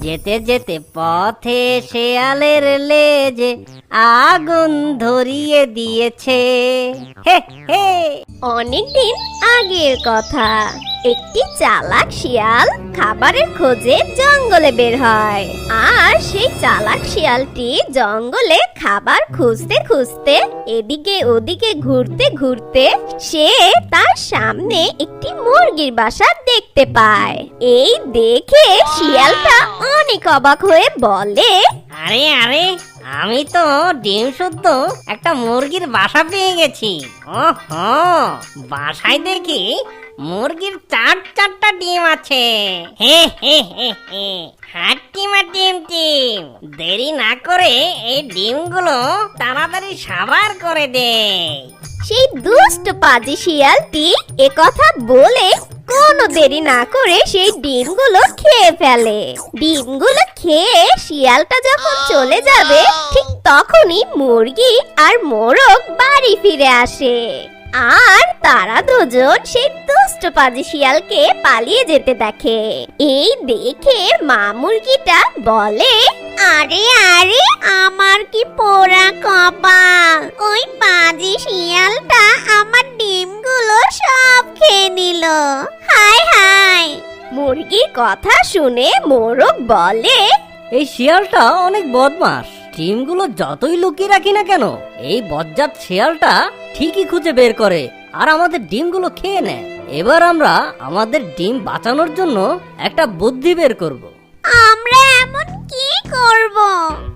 যেতে যেতে পথে শেয়ালের লেজে আগুন ধরিয়ে দিয়েছে। হে হে। অনেকদিন আগের কথা। একটি চালাক শিয়াল খাবারের খোঁজে জঙ্গলে বের হয়। আর সেই চালাক শিয়ালটি জঙ্গলে খাবার খুঁজতে খুঁজতে এদিকে ওদিকে ঘুরতে ঘুরতে সে তার সামনে একটি মুরগির বাসা দেখতে পায়। এই দেখে শিয়ালটা অনেক অবাক হয়ে বলে, আরে আরে, আমি তো ডিম শুদ্ধ একটা মুরগির বাসা পেয়ে গেছি। ওহো, বাসায় দেখি মুরগির চারটা ডিম আছে। হে হে হে হে, হাট্টিমা ডিম টিম, দেরি না করে এই ডিমগুলো তাড়াতাড়ি সাবার করে দে। সেই দুষ্ট পাজি শিয়ালটি একথা বলে কোনো দেরি না করে সেই ডিমগুলো খেয়ে ফেলে। ডিমগুলো খেয়ে শিয়ালটা যখন চলে যাবে ঠিক তখনই মুরগি আর মোরগ বাড়ি ফিরে আসে। আর তারা দুজন সেই দুষ্ট পাজি শিয়ালকে পালিয়ে যেতে দেখে। এই দেখে মা মুরগিটা বলে, আরে আরে, আমার কি পোড়া কপাল! ওই পাজি শিয়ালটা আমার ডিমগুলো সব খেয়ে নিল। হায় হায়! মুরগির কথা শুনে মোরগ বলে, এই শিয়ালটা অনেক বদমাস। ডিমগুলো যতই লুকিয়ে রাখি না কেন, এই বজ্জাত শিয়ালটা ঠিকই খুঁজে বের করে আর আমাদের ডিমগুলো খেয়ে নেয়। এবার আমরা আমাদের ডিম বাঁচানোর জন্য একটা বুদ্ধি বের করব। আমরা এমন কি করব?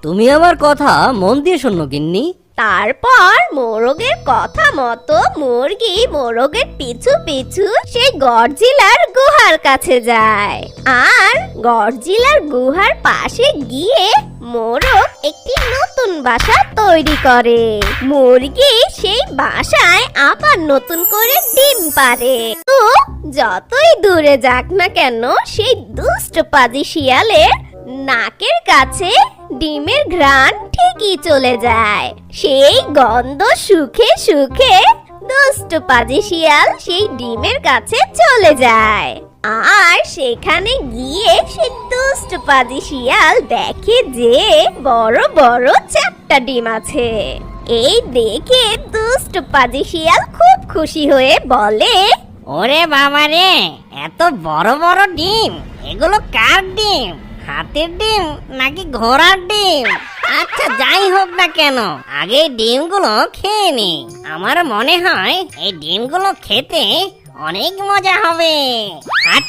তুমি আমার কথা মন দিয়ে শোনো গিন্নি। তারপর মোরগের কথা মতো মুরগি মোরগের পিছু পিছু সেই গডজিলার গুহার কাছে যায়। আর গডজিলার গুহার পাশে গিয়ে মোরগ একটি নতুন বাসা তৈরি করে। মুরগি সেই বাসায় আবার নতুন করে ডিম পাড়ে। তো যতই দূরে যাক না কেন, সেই দুষ্ট পাজি শিয়ালের নাকের কাছে ডিমের ঘ্রাণ ঠিকই চলে যায়। সেই গন্ধ শুকে শুকে দুষ্ট পাজি শিয়াল সেই ডিমের কাছে চলে যায়। আর সেখানে গিয়ে সেই দুষ্ট পাজি শিয়াল দেখে যে বড় বড় 4টা ডিম আছে। এই দেখে দুষ্ট পাজি শিয়াল খুব খুশি হয়ে বলে, ওরে বাবা রে, এত বড় বড় ডিম! এগুলো কার ডিম? হাতির ডিম নাকি ঘোড়ার ডিম? আচ্ছা, যাই হোক না কেন, আগে এই ডিমগুলো খেয়ে নি। আমার মনে হয় এই ডিমগুলো খেতে অনেক মজা হবে। হাট